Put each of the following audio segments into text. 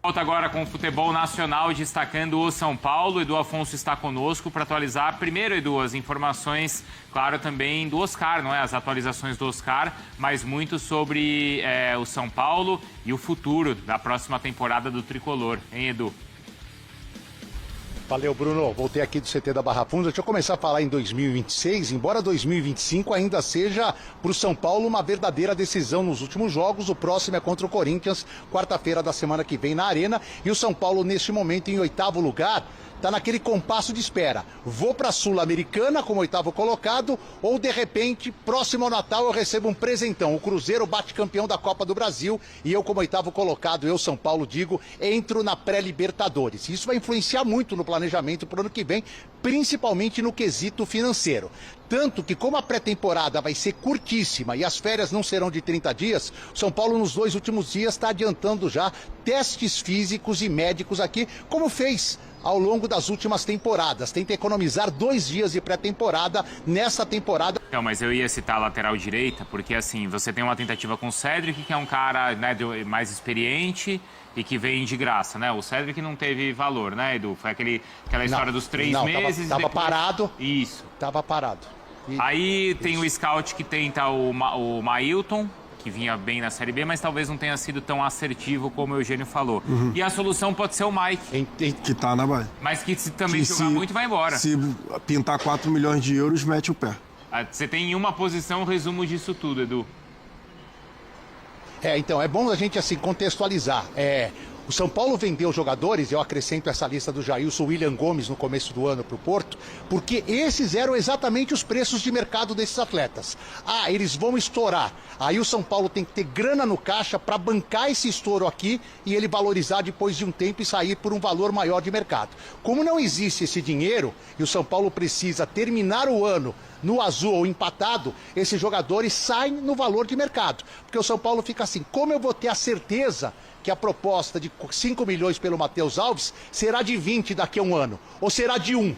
Volta agora com o futebol nacional, destacando o São Paulo. Edu Afonso está conosco para atualizar. Primeiro, Edu, as informações, claro, também do Oscar, não é? As atualizações do Oscar, mas muito sobre o São Paulo e o futuro da próxima temporada do Tricolor, hein, Edu? Valeu, Bruno. Voltei aqui do CT da Barra Funda. Deixa eu começar a falar em 2026, embora 2025 ainda seja para o São Paulo uma verdadeira decisão nos últimos jogos. O próximo é contra o Corinthians, quarta-feira da semana que vem na Arena. E o São Paulo, neste momento, em 8º lugar, está naquele compasso de espera. Vou para a Sul-Americana como 8º colocado ou, de repente, próximo ao Natal eu recebo um presentão. O Cruzeiro bate campeão da Copa do Brasil e eu, como 8º colocado, eu, São Paulo, digo, entro na pré-Libertadores. Isso vai influenciar muito no planejamento para o ano que vem, principalmente no quesito financeiro. Tanto que, como a pré-temporada vai ser curtíssima e as férias não serão de 30 dias, o São Paulo, nos 2 últimos dias, está adiantando já testes físicos e médicos aqui, como fez ao longo das últimas temporadas. Tenta economizar 2 dias de pré-temporada nessa temporada. Não, mas eu ia citar a lateral direita, porque assim, você tem uma tentativa com o Cédric, que é um cara, né, mais experiente e que vem de graça, né? O Cédric não teve valor, né, Edu? Foi aquela história dos 3 meses. Tava depois... parado. Isso. Tava parado. Aí tem o scout que tenta o Mailton, que vinha bem na Série B, mas talvez não tenha sido tão assertivo como o Eugênio falou. E a solução pode ser o Mike. Que tá na Bahia. Mas que se também jogar muito, vai embora. Se pintar 4 milhões de euros, mete o pé. Você tem em uma posição o resumo disso tudo, Edu. Então, é bom a gente assim contextualizar. O São Paulo vendeu jogadores, eu acrescento essa lista do Jailson, William Gomes no começo do ano para o Porto, porque esses eram exatamente os preços de mercado desses atletas. Eles vão estourar. Aí o São Paulo tem que ter grana no caixa para bancar esse estouro aqui e ele valorizar depois de um tempo e sair por um valor maior de mercado. Como não existe esse dinheiro e o São Paulo precisa terminar o ano no azul ou empatado, esses jogadores saem no valor de mercado. Porque o São Paulo fica assim, como eu vou ter a certeza que a proposta de 5 milhões pelo Matheus Alves será de 20 daqui a um ano, ou será de 1?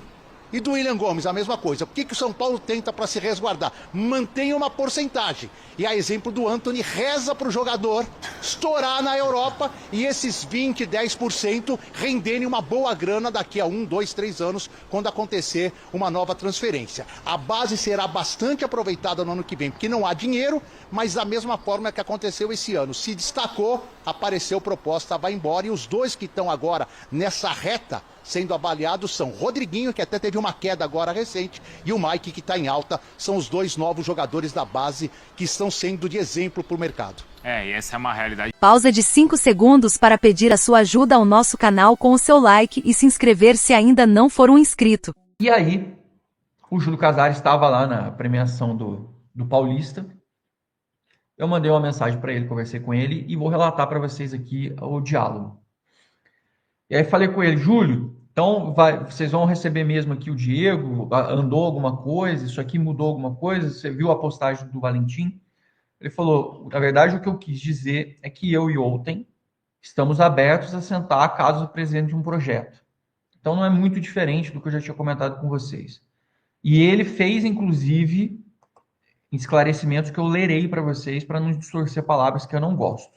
E do William Gomes, a mesma coisa. Por que o São Paulo tenta para se resguardar? Mantém uma porcentagem. E a exemplo do Antony, reza para o jogador estourar na Europa e esses 20, 10% renderem uma boa grana daqui a 1, 2, 3 anos, quando acontecer uma nova transferência. A base será bastante aproveitada no ano que vem, porque não há dinheiro, mas da mesma forma que aconteceu esse ano. Se destacou, apareceu proposta, vai embora. E os dois que estão agora nessa reta sendo avaliados são Rodriguinho, que até teve uma queda agora recente, e o Mike, que está em alta. São os 2 novos jogadores da base que estão sendo de exemplo para o mercado. E essa é uma realidade. Pausa de 5 segundos para pedir a sua ajuda ao nosso canal com o seu like e se inscrever se ainda não for um inscrito. E aí, o Júlio Casares estava lá na premiação do Paulista. Eu mandei uma mensagem para ele, conversei com ele e vou relatar para vocês aqui o diálogo. E aí falei com ele, Júlio, então vocês vão receber mesmo aqui o Diego, andou alguma coisa, isso aqui mudou alguma coisa, você viu a postagem do Valentim? Ele falou, na verdade o que eu quis dizer é que eu e Outen estamos abertos a sentar caso apresente um projeto. Então não é muito diferente do que eu já tinha comentado com vocês. E ele fez, inclusive, esclarecimentos que eu lerei para vocês para não distorcer palavras que eu não gosto.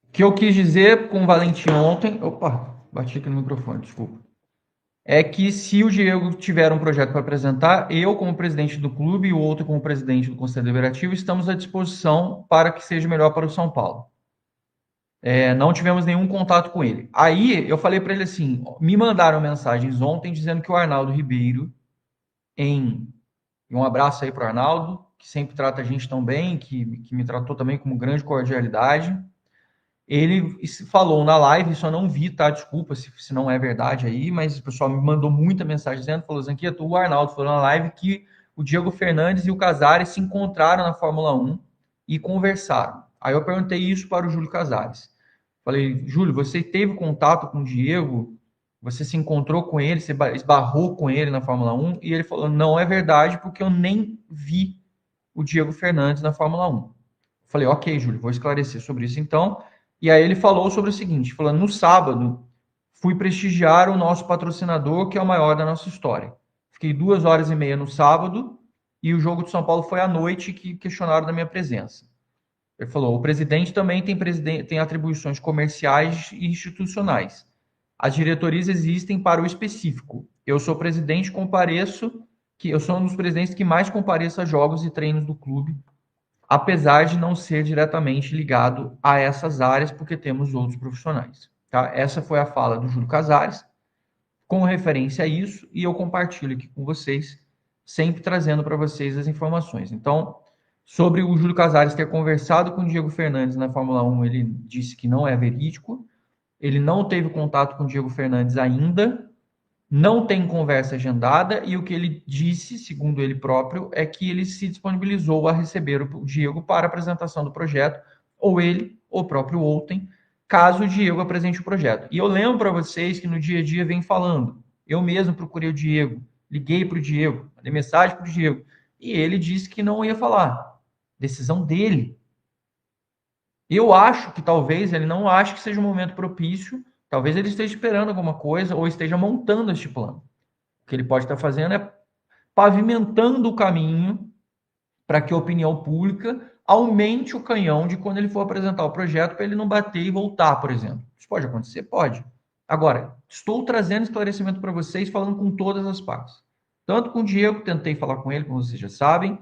O que eu quis dizer com o Valentim ontem... Opa, bati aqui no microfone, desculpa. É que se o Diego tiver um projeto para apresentar, eu, como presidente do clube, e o outro como presidente do Conselho Deliberativo, estamos à disposição para que seja melhor para o São Paulo. Não tivemos nenhum contato com ele. Aí eu falei para ele assim, me mandaram mensagens ontem dizendo que o Arnaldo Ribeiro, um abraço aí para o Arnaldo, que sempre trata a gente tão bem, que me tratou também com grande cordialidade. Ele falou na live, só não vi, tá? Desculpa se não é verdade aí, mas o pessoal me mandou muita mensagem dizendo, falou, Zanqueto, o Arnaldo falou na live que o Diego Fernandes e o Casares se encontraram na Fórmula 1 e conversaram. Aí eu perguntei isso para o Júlio Casares. Falei, Júlio, você teve contato com o Diego? Você se encontrou com ele? Você esbarrou com ele na Fórmula 1? E ele falou, não é verdade, porque eu nem vi o Diego Fernandes na Fórmula 1. Falei, ok, Júlio, vou esclarecer sobre isso então. E aí ele falou sobre o seguinte, falando, no sábado, fui prestigiar o nosso patrocinador, que é o maior da nossa história. Fiquei 2h30 no sábado, e o jogo de São Paulo foi à noite, que questionaram da minha presença. Ele falou, o presidente também tem atribuições comerciais e institucionais. As diretorias existem para o específico. Eu sou presidente, eu sou um dos presidentes que mais compareço a jogos e treinos do clube, apesar de não ser diretamente ligado a essas áreas, porque temos outros profissionais. Tá? Essa foi a fala do Júlio Casares, com referência a isso, e eu compartilho aqui com vocês, sempre trazendo para vocês as informações. Então, sobre o Júlio Casares ter conversado com o Diego Fernandes na Fórmula 1, ele disse que não é verídico, ele não teve contato com o Diego Fernandes ainda, não tem conversa agendada, e o que ele disse, segundo ele próprio, é que ele se disponibilizou a receber o Diego para a apresentação do projeto, ou ele, ou o próprio Outen, caso o Diego apresente o projeto. E eu lembro para vocês que no dia a dia vem falando, eu mesmo procurei o Diego, liguei para o Diego, mandei mensagem para o Diego, e ele disse que não ia falar. Decisão dele. Eu acho que talvez ele não ache que seja um momento propício, talvez ele esteja esperando alguma coisa ou esteja montando este plano. O que ele pode estar fazendo é pavimentando o caminho para que a opinião pública aumente o canhão de quando ele for apresentar o projeto para ele não bater e voltar, por exemplo. Isso pode acontecer? Pode. Agora, estou trazendo esclarecimento para vocês, falando com todas as partes. Tanto com o Diego, tentei falar com ele, como vocês já sabem.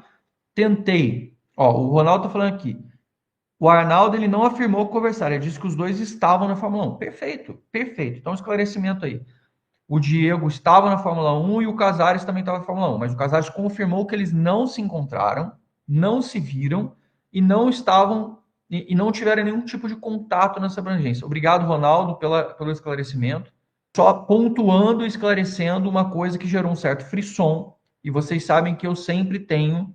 Tentei. O Ronaldo está falando aqui. O Arnaldo, ele não afirmou conversar, ele disse que os dois estavam na Fórmula 1. Perfeito, perfeito. Então, esclarecimento aí. O Diego estava na Fórmula 1 e o Casares também estava na Fórmula 1, mas o Casares confirmou que eles não se encontraram, não se viram e não estavam e não tiveram nenhum tipo de contato nessa abrangência. Obrigado, Ronaldo, pelo esclarecimento. Só pontuando e esclarecendo uma coisa que gerou um certo frisson, e vocês sabem que eu sempre tenho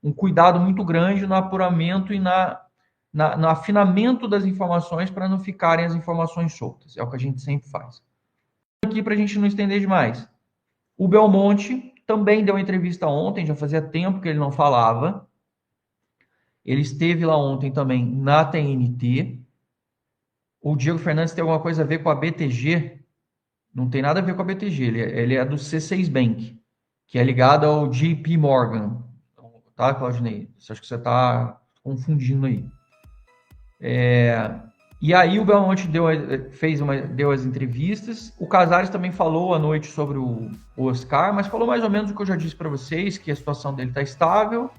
um cuidado muito grande no apuramento e no afinamento das informações para não ficarem as informações soltas. É o que a gente sempre faz. Aqui para a gente não estender demais. O Belmonte também deu uma entrevista ontem, já fazia tempo que ele não falava. Ele esteve lá ontem também na TNT. O Diego Fernandes tem alguma coisa a ver com a BTG? Não tem nada a ver com a BTG, ele é do C6 Bank, que é ligado ao JP Morgan. Tá, Claudinei? Acho que você está confundindo aí. E aí o Belmonte deu as entrevistas. O Casares também falou à noite sobre o Oscar, mas falou mais ou menos o que eu já disse para vocês, que a situação dele está estável.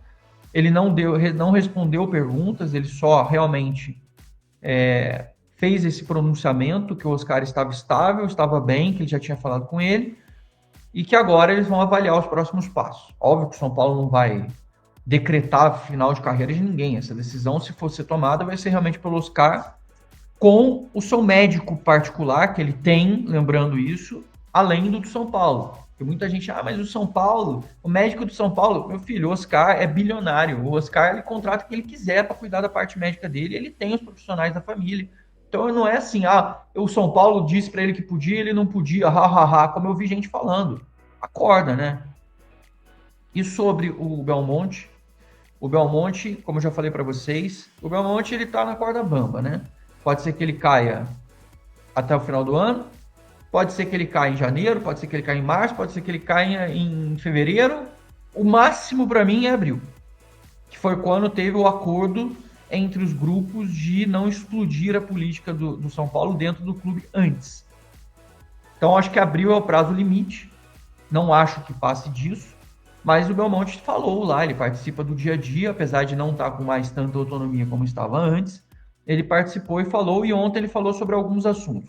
Ele não respondeu perguntas, ele só realmente fez esse pronunciamento que o Oscar estava estável, estava bem, que ele já tinha falado com ele, e que agora eles vão avaliar os próximos passos. Óbvio que o São Paulo não vai decretar final de carreira de ninguém. Essa decisão, se for ser tomada, vai ser realmente pelo Oscar, com o seu médico particular, que ele tem, lembrando isso, além do São Paulo. Porque muita gente, mas o São Paulo, o médico do São Paulo, meu filho, o Oscar é bilionário. O Oscar, ele contrata quem ele quiser para cuidar da parte médica dele, ele tem os profissionais da família. Então não é assim, o São Paulo disse para ele que podia, ele não podia, como eu vi gente falando. Acorda, né? E sobre o Belmonte, como eu já falei para vocês, o Belmonte ele tá na corda bamba, né? Pode ser que ele caia até o final do ano, pode ser que ele caia em janeiro, pode ser que ele caia em março, pode ser que ele caia em fevereiro. O máximo para mim é abril, que foi quando teve o acordo entre os grupos de não explodir a política do São Paulo dentro do clube antes. Então acho que abril é o prazo limite, não acho que passe disso. Mas o Belmonte falou lá, ele participa do dia a dia, apesar de não estar com mais tanta autonomia como estava antes. Ele participou e falou, e ontem ele falou sobre alguns assuntos.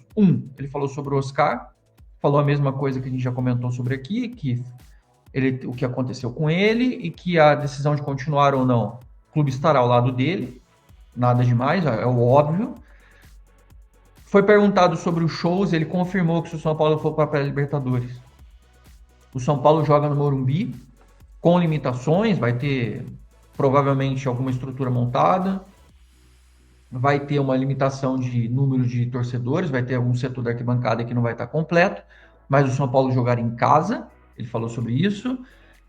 Ele falou sobre o Oscar, falou a mesma coisa que a gente já comentou sobre aqui, que o que aconteceu com ele e que a decisão de continuar ou não, o clube estará ao lado dele, nada demais, é o óbvio. Foi perguntado sobre os shows, ele confirmou que se o São Paulo for para a pré-Libertadores, o São Paulo joga no Morumbi, com limitações, vai ter provavelmente alguma estrutura montada, vai ter uma limitação de número de torcedores, vai ter algum setor da arquibancada que não vai estar completo, mas o São Paulo jogar em casa, ele falou sobre isso.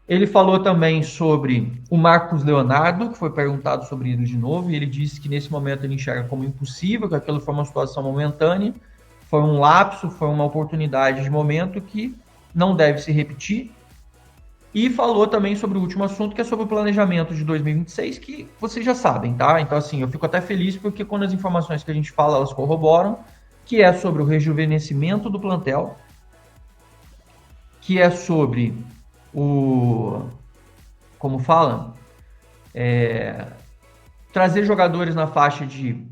Ele falou também sobre o Marcos Leonardo, que foi perguntado sobre ele de novo, e ele disse que nesse momento ele enxerga como impossível, que aquilo foi uma situação momentânea, foi um lapso, foi uma oportunidade de momento que não deve se repetir. E falou também sobre o último assunto, que é sobre o planejamento de 2026, que vocês já sabem, tá? Então, assim, eu fico até feliz porque quando as informações que a gente fala, elas corroboram, que é sobre o rejuvenescimento do plantel, que é sobre como fala? Trazer jogadores na faixa de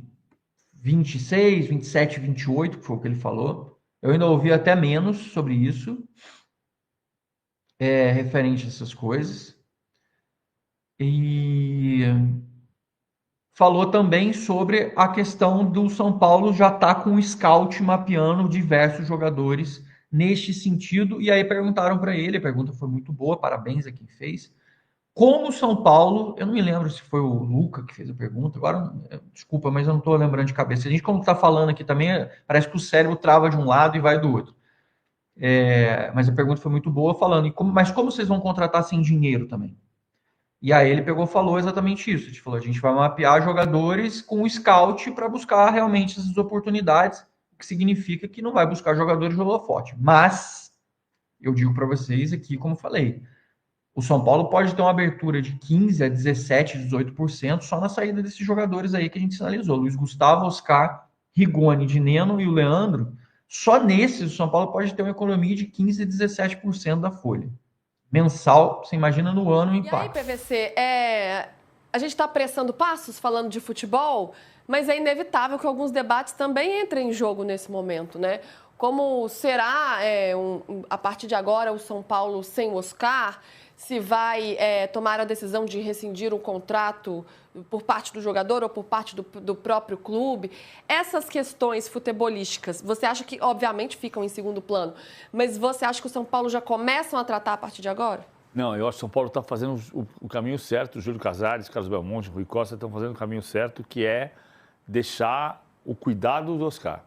26, 27, 28, que foi o que ele falou. Eu ainda ouvi até menos sobre isso, referente a essas coisas. E falou também sobre a questão do São Paulo já estar com o scout mapeando diversos jogadores neste sentido. E aí perguntaram para ele, a pergunta foi muito boa, parabéns a quem fez. Como o São Paulo, eu não me lembro se foi o Luca que fez a pergunta, agora, desculpa, mas eu não estou lembrando de cabeça. A gente, como está falando aqui também, parece que o cérebro trava de um lado e vai do outro. Mas a pergunta foi muito boa, falando, mas como vocês vão contratar sem dinheiro também? E aí ele pegou e falou exatamente isso. A gente vai mapear jogadores com o scout para buscar realmente essas oportunidades, o que significa que não vai buscar jogadores de holofote. Mas, eu digo para vocês aqui, como falei, o São Paulo pode ter uma abertura de 15% a 17%, 18% só na saída desses jogadores aí que a gente sinalizou. Luiz Gustavo, Oscar, Rigoni, Dineno e o Leandro. Só nesses, o São Paulo pode ter uma economia de 15% a 17% da folha. Mensal, você imagina no ano o impacto. E aí, PVC, a gente está apressando passos falando de futebol, mas é inevitável que alguns debates também entrem em jogo nesse momento, né? Como será, a partir de agora, o São Paulo sem o Oscar? Se vai tomar a decisão de rescindir um contrato por parte do jogador ou por parte do próprio clube. Essas questões futebolísticas, você acha que, obviamente, ficam em segundo plano, mas você acha que o São Paulo já começam a tratar a partir de agora? Não, eu acho que o São Paulo está fazendo o caminho certo. O Júlio Casares, Carlos Belmonte, Rui Costa estão fazendo o caminho certo, que é deixar o cuidado do Oscar.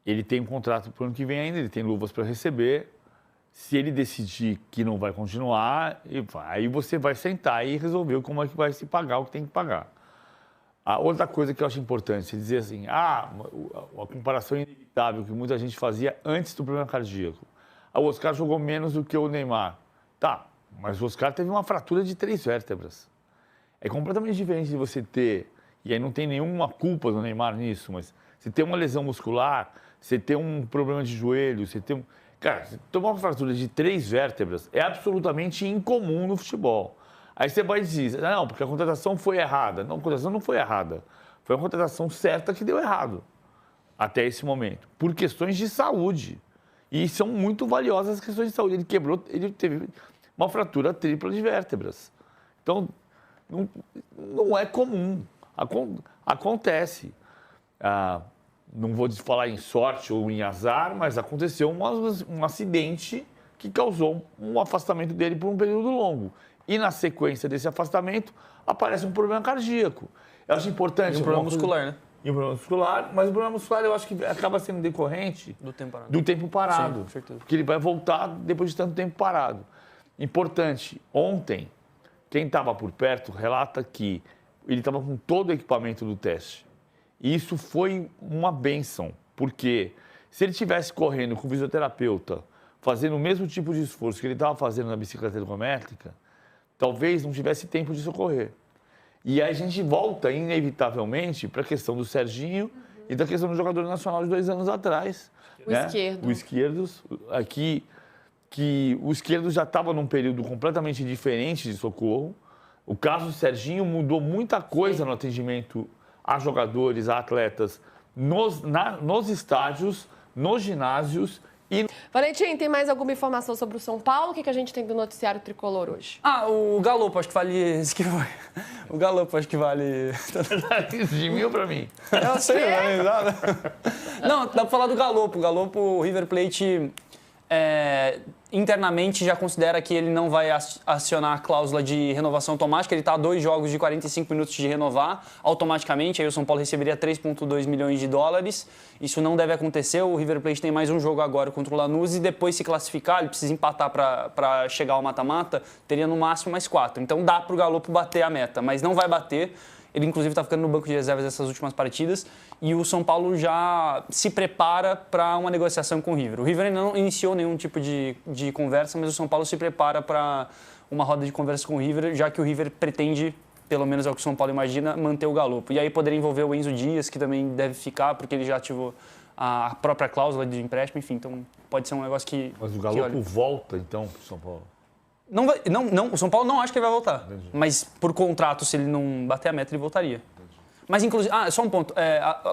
Ele tem um contrato para o ano que vem ainda, ele tem luvas para receber. Se ele decidir que não vai continuar, aí você vai sentar e resolver como é que vai se pagar o que tem que pagar. A outra coisa que eu acho importante, você dizer assim, a comparação inevitável que muita gente fazia antes do problema cardíaco. O Oscar jogou menos do que o Neymar. Tá, mas o Oscar teve uma fratura de 3 vértebras. É completamente diferente de você ter, e aí não tem nenhuma culpa do Neymar nisso, mas você ter uma lesão muscular, você ter um problema de joelho, você ter Cara, tomar uma fratura de 3 vértebras é absolutamente incomum no futebol. Aí você vai dizer, não, porque a contratação foi errada. Não, a contratação não foi errada. Foi uma contratação certa que deu errado até esse momento, por questões de saúde. E são muito valiosas as questões de saúde. Ele teve uma fratura tripla de vértebras. Então, não é comum. Acontece. Não vou falar em sorte ou em azar, mas aconteceu um acidente que causou um afastamento dele por um período longo. E na sequência desse afastamento, aparece um problema cardíaco. Eu acho importante... E um problema muscular, né? E um problema muscular, mas o problema muscular eu acho que acaba sendo decorrente do tempo parado. Sim, porque ele vai voltar depois de tanto tempo parado. Importante, ontem, quem estava por perto relata que ele estava com todo o equipamento do teste. E isso foi uma bênção, porque se ele estivesse correndo com o fisioterapeuta, fazendo o mesmo tipo de esforço que ele estava fazendo na bicicleta ergométrica, talvez não tivesse tempo de socorrer. E aí a gente volta, inevitavelmente, para a questão do Serginho e da questão do jogador nacional de 2 anos atrás. O esquerdo. O esquerdo, aqui, que o esquerdo já estava num período completamente diferente de socorro. O caso do Serginho mudou muita coisa no atendimento a jogadores, a atletas, nos estádios, nos ginásios e... Valentim, tem mais alguma informação sobre o São Paulo? O que a gente tem do noticiário tricolor hoje? O Galopo, acho que vale... O Galopo, acho que vale... de 1.000 pra mim. Eu sei, não, dá pra falar do Galopo. O Galopo, o River Plate... internamente já considera que ele não vai acionar a cláusula de renovação automática. Ele está a 2 jogos de 45 minutos de renovar automaticamente. Aí o São Paulo receberia 3,2 milhões de dólares. Isso não deve acontecer. O River Plate tem mais um jogo agora contra o Lanús e depois se classificar, ele precisa empatar para chegar ao mata-mata, teria no máximo mais 4. Então dá para o Galopo bater a meta, mas não vai bater. Ele, inclusive, está ficando no banco de reservas dessas últimas partidas. E o São Paulo já se prepara para uma negociação com o River. O River ainda não iniciou nenhum tipo de conversa, mas o São Paulo se prepara para uma roda de conversa com o River, já que o River pretende, pelo menos é o que o São Paulo imagina, manter o Galopo. E aí poderia envolver o Enzo Dias, que também deve ficar, porque ele já ativou a própria cláusula de empréstimo, enfim, então pode ser um negócio que... Mas o Galopo volta, então, para o São Paulo? Não, o São Paulo não acha que ele vai voltar. Entendi. Mas por contrato, se ele não bater a meta, ele voltaria. Entendi. Mas, inclusive... só um ponto.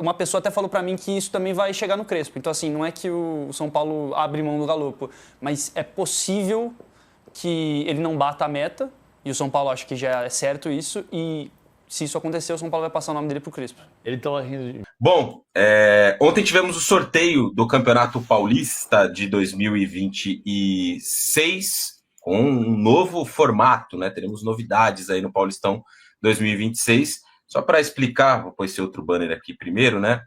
Uma pessoa até falou para mim que isso também vai chegar no Crespo. Então, assim, não é que o São Paulo abre mão do Galopo, mas é possível que ele não bata a meta, e o São Paulo acha que já é certo isso, e se isso acontecer, o São Paulo vai passar o nome dele pro Crespo. Ele estava rindo de... Bom, ontem tivemos o sorteio do Campeonato Paulista de 2026 com um novo formato, né? Teremos novidades aí no Paulistão 2026. Só para explicar, vou pôr esse outro banner aqui primeiro, né?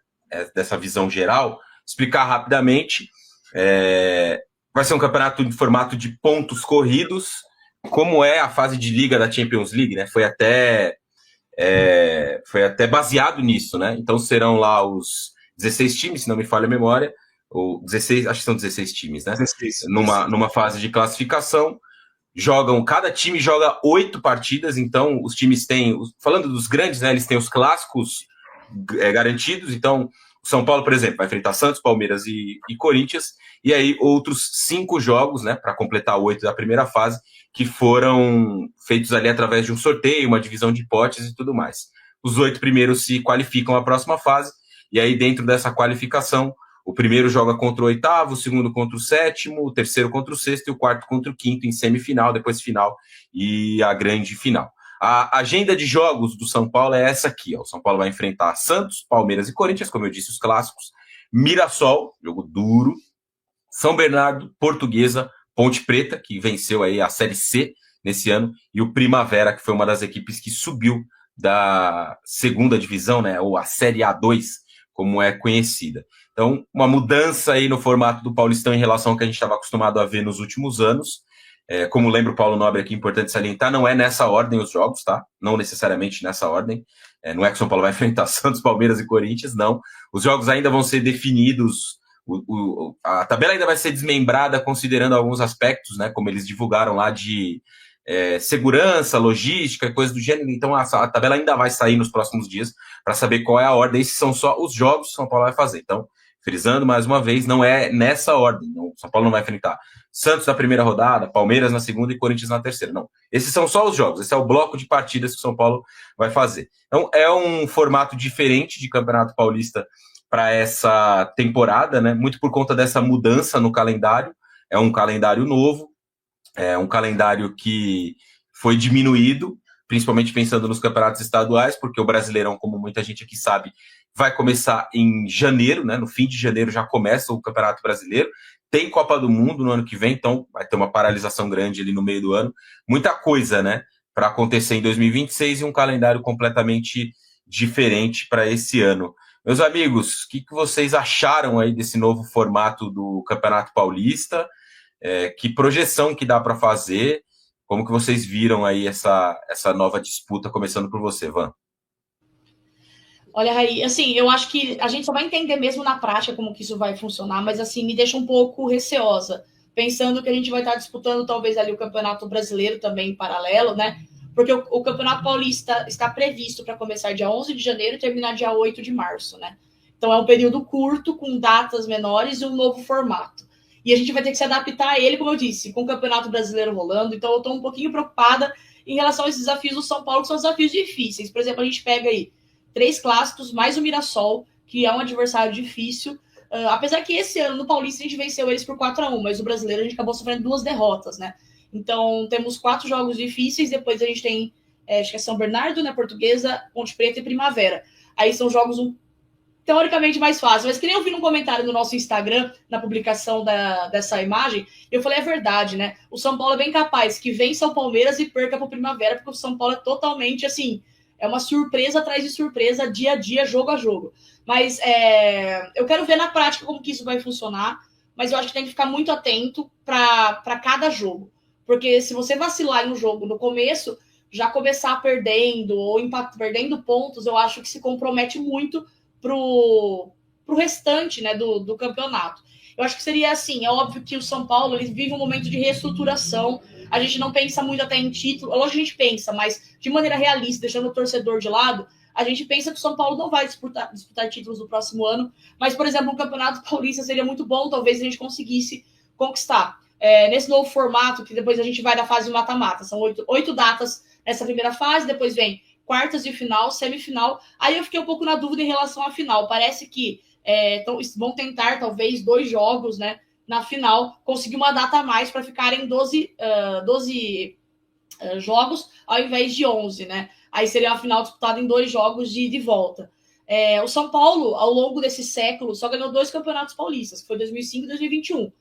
Dessa visão geral, explicar rapidamente. Vai ser um campeonato em formato de pontos corridos, como é a fase de liga da Champions League, né? Foi até baseado nisso, né? Então serão lá os 16 times, se não me falha a memória, ou 16, acho que são 16 times, né? 16. Numa fase de classificação, cada time joga 8 partidas, então os times têm, falando dos grandes, né? Eles têm os clássicos garantidos, então o São Paulo, por exemplo, vai enfrentar Santos, Palmeiras e Corinthians, e aí outros 5 jogos, né? Para completar 8 da primeira fase, que foram feitos ali através de um sorteio, uma divisão de hipóteses e tudo mais. Os 8 primeiros se qualificam à próxima fase, e aí dentro dessa qualificação, o primeiro joga contra o oitavo, o segundo contra o sétimo, o terceiro contra o sexto e o quarto contra o quinto em semifinal, depois final e a grande final. A agenda de jogos do São Paulo é essa aqui, ó. O São Paulo vai enfrentar Santos, Palmeiras e Corinthians, como eu disse, os clássicos, Mirassol, jogo duro, São Bernardo, Portuguesa, Ponte Preta, que venceu aí a Série C nesse ano, e o Primavera, que foi uma das equipes que subiu da segunda divisão, né, ou a Série A2, como é conhecida. Então, uma mudança aí no formato do Paulistão em relação ao que a gente estava acostumado a ver nos últimos anos. Como lembra o Paulo Nobre aqui, importante salientar, não é nessa ordem os jogos, tá? Não necessariamente nessa ordem. Não é que o São Paulo vai enfrentar Santos, Palmeiras e Corinthians, não. Os jogos ainda vão ser definidos, a tabela ainda vai ser desmembrada considerando alguns aspectos, né? Como eles divulgaram lá de segurança, logística, coisa do gênero. Então a tabela ainda vai sair nos próximos dias para saber qual é a ordem. Esses são só os jogos que o São Paulo vai fazer. Então, frisando mais uma vez, não é nessa ordem. Não, São Paulo não vai enfrentar Santos na primeira rodada, Palmeiras na segunda e Corinthians na terceira. Não. Esses são só os jogos. Esse é o bloco de partidas que o São Paulo vai fazer. Então, é um formato diferente de Campeonato Paulista para essa temporada, né? Muito por conta dessa mudança no calendário. É um calendário novo, é um calendário que foi diminuído, principalmente pensando nos campeonatos estaduais, porque o Brasileirão, como muita gente aqui sabe, vai começar em janeiro, né? No fim de janeiro já começa o Campeonato Brasileiro. Tem Copa do Mundo no ano que vem, então vai ter uma paralisação grande ali no meio do ano. Muita coisa, né? Para acontecer em 2026 e um calendário completamente diferente para esse ano. Meus amigos, o que vocês acharam aí desse novo formato do Campeonato Paulista? Que projeção que dá para fazer? Como que vocês viram aí essa nova disputa, começando por você, Van? Olha, Raí, assim, eu acho que a gente só vai entender mesmo na prática como que isso vai funcionar, mas assim, me deixa um pouco receosa, pensando que a gente vai estar disputando talvez ali o Campeonato Brasileiro também em paralelo, né? Porque o Campeonato Paulista está previsto para começar dia 11 de janeiro e terminar dia 8 de março, né? Então é um período curto, com datas menores e um novo formato. E a gente vai ter que se adaptar a ele, como eu disse, com o Campeonato Brasileiro rolando. Então eu estou um pouquinho preocupada em relação a esses desafios do São Paulo, que são desafios difíceis. Por exemplo, a gente pega aí 3 clássicos, mais o Mirassol, que é um adversário difícil. Apesar que esse ano, no Paulista, a gente venceu eles por 4-1, mas o Brasileiro a gente acabou sofrendo 2 derrotas, né? Então, temos 4 jogos difíceis, depois a gente tem, acho que é São Bernardo, né, Portuguesa, Ponte Preta e Primavera. Aí são jogos teoricamente mais fáceis, mas que nem eu vi num comentário no nosso Instagram, na publicação dessa imagem, eu falei, é verdade, né? O São Paulo é bem capaz que vença o Palmeiras e perca pro Primavera, porque o São Paulo é totalmente, assim, é uma surpresa atrás de surpresa, dia a dia, jogo a jogo. Mas eu quero ver na prática como que isso vai funcionar, mas eu acho que tem que ficar muito atento para cada jogo. Porque se você vacilar em um jogo no começo, já começar perdendo ou perdendo pontos, eu acho que se compromete muito pro restante, né, do campeonato. Eu acho que seria assim, é óbvio que o São Paulo ele vive um momento de reestruturação, a gente não pensa muito até em título, lógico que a gente pensa, mas de maneira realista, deixando o torcedor de lado, a gente pensa que o São Paulo não vai disputar títulos no próximo ano, mas, por exemplo, um Campeonato Paulista seria muito bom, talvez a gente conseguisse conquistar. Nesse novo formato, que depois a gente vai da fase mata-mata, são 8 datas nessa primeira fase, depois vem quartas de final, semifinal, aí eu fiquei um pouco na dúvida em relação à final, parece que vão tentar talvez 2 jogos, né, na final, conseguir uma data a mais para ficarem 12 jogos ao invés de 11, né? Aí seria uma final disputada em 2 jogos de volta. O São Paulo, ao longo desse século, só ganhou 2 campeonatos paulistas, que foi 2005 e 2021.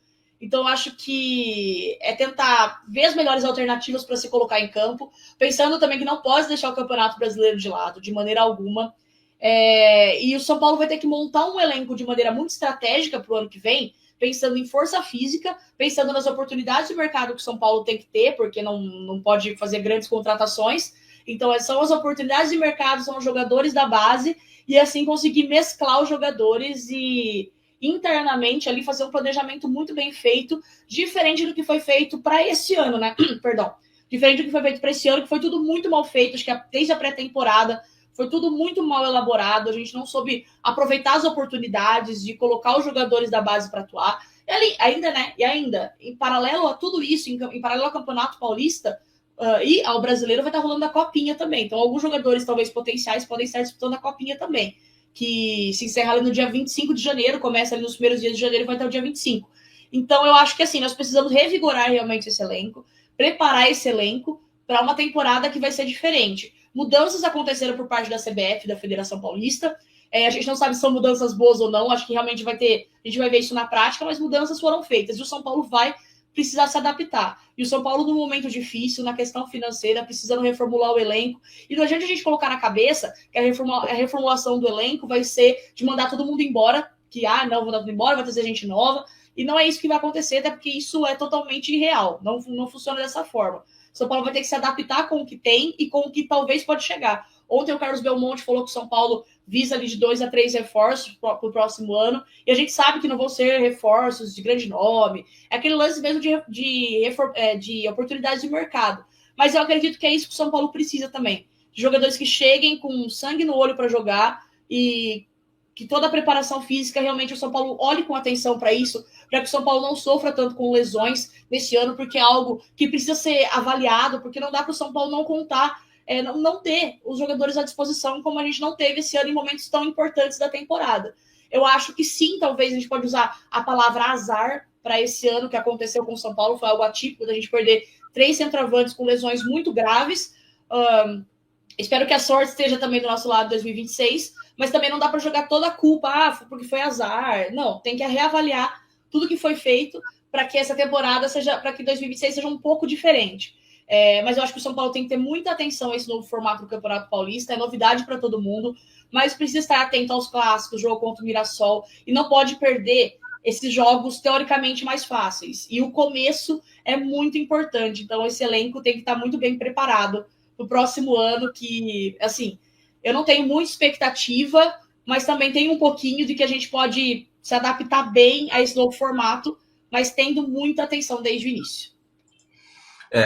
Então, eu acho que é tentar ver as melhores alternativas para se colocar em campo, pensando também que não pode deixar o Campeonato Brasileiro de lado, de maneira alguma. E o São Paulo vai ter que montar um elenco de maneira muito estratégica para o ano que vem, pensando em força física, pensando nas oportunidades de mercado que o São Paulo tem que ter, porque não pode fazer grandes contratações. Então, são as oportunidades de mercado, são os jogadores da base, e assim conseguir mesclar os jogadores e internamente ali fazer um planejamento muito bem feito, diferente do que foi feito para esse ano, né? Perdão. Diferente do que foi feito para esse ano, que foi tudo muito mal feito, acho que desde a pré-temporada foi tudo muito mal elaborado, a gente não soube aproveitar as oportunidades de colocar os jogadores da base para atuar. E ainda, em paralelo a tudo isso, em paralelo ao Campeonato Paulista e ao Brasileiro, vai estar rolando a Copinha também. Então, alguns jogadores, talvez potenciais, podem estar disputando a Copinha também, que se encerra ali no dia 25 de janeiro, começa ali nos primeiros dias de janeiro e vai até o dia 25. Então, eu acho que assim, nós precisamos revigorar realmente esse elenco, preparar esse elenco para uma temporada que vai ser diferente. Mudanças aconteceram por parte da CBF, da Federação Paulista. A gente não sabe se são mudanças boas ou não, acho que realmente a gente vai ver isso na prática, mas mudanças foram feitas e o São Paulo vai precisar se adaptar. E o São Paulo, num momento difícil, na questão financeira, precisando reformular o elenco. E não adianta a gente colocar na cabeça que a reformulação do elenco vai ser de mandar todo mundo embora, que, não, vou mandar tudo embora, vai trazer gente nova. E não é isso que vai acontecer, até porque isso é totalmente irreal. Não funciona dessa forma. O São Paulo vai ter que se adaptar com o que tem e com o que talvez pode chegar. Ontem o Carlos Belmonte falou que o São Paulo visa ali de 2 a 3 reforços para o próximo ano. E a gente sabe que não vão ser reforços de grande nome. É aquele lance mesmo de oportunidades de mercado. Mas eu acredito que é isso que o São Paulo precisa também. De jogadores que cheguem com sangue no olho para jogar e que toda a preparação física, realmente o São Paulo olhe com atenção para isso, para que o São Paulo não sofra tanto com lesões nesse ano, porque é algo que precisa ser avaliado, porque não dá para o São Paulo não contar, não ter os jogadores à disposição como a gente não teve esse ano em momentos tão importantes da temporada. Eu acho que sim, talvez a gente pode usar a palavra azar para esse ano que aconteceu com o São Paulo, foi algo atípico da gente perder 3 centroavantes com lesões muito graves. Espero que a sorte esteja também do nosso lado em 2026, mas também não dá para jogar toda a culpa, porque foi azar. Não, tem que reavaliar tudo que foi feito para que essa temporada para que 2026 seja um pouco diferente. Mas eu acho que o São Paulo tem que ter muita atenção a esse novo formato do Campeonato Paulista, é novidade para todo mundo, mas precisa estar atento aos clássicos, jogo contra o Mirassol, e não pode perder esses jogos teoricamente mais fáceis. E o começo é muito importante, então esse elenco tem que estar muito bem preparado no próximo ano, que, assim, eu não tenho muita expectativa, mas também tenho um pouquinho de que a gente pode se adaptar bem a esse novo formato, mas tendo muita atenção desde o início.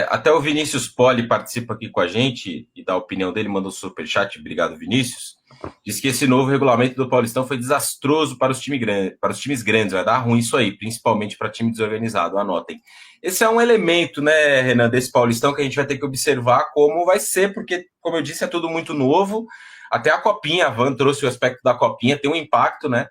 Até o Vinícius Poli participa aqui com a gente e dá a opinião dele, mandou superchat, obrigado, Vinícius. Diz que esse novo regulamento do Paulistão foi desastroso para os times grandes, vai dar ruim isso aí, principalmente para time desorganizado, anotem. Esse é um elemento, né, Renan, desse Paulistão que a gente vai ter que observar como vai ser, porque, como eu disse, é tudo muito novo. Até a Copinha, a Van trouxe o aspecto da Copinha, tem um impacto, né?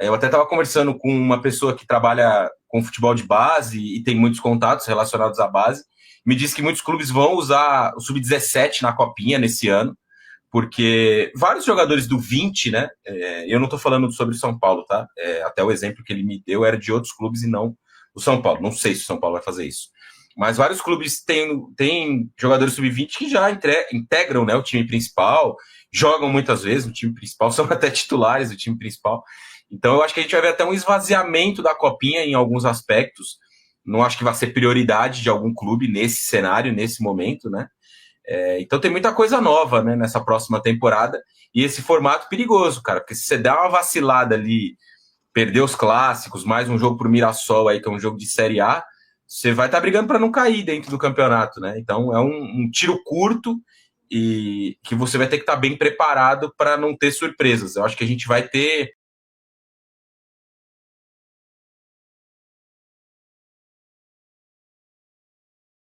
Eu até estava conversando com uma pessoa que trabalha com futebol de base e tem muitos contatos relacionados à base. Me disse que muitos clubes vão usar o Sub-17 na Copinha nesse ano, porque vários jogadores do 20, né? Eu não estou falando sobre o São Paulo, tá? Até o exemplo que ele me deu era de outros clubes e não o São Paulo. Não sei se o São Paulo vai fazer isso. Mas vários clubes têm jogadores Sub-20 que já integram, né, o time principal, jogam muitas vezes no time principal, são até titulares do time principal. Então eu acho que a gente vai ver até um esvaziamento da Copinha em alguns aspectos. Não acho que vai ser prioridade de algum clube nesse cenário, nesse momento, né? Então tem muita coisa nova, né, nessa próxima temporada, e esse formato perigoso, cara, porque se você der uma vacilada ali, perder os clássicos, mais um jogo pro Mirassol aí, que é um jogo de Série A, você vai estar brigando para não cair dentro do campeonato, né? Então é um tiro curto e que você vai ter que estar bem preparado para não ter surpresas. Eu acho que a gente vai ter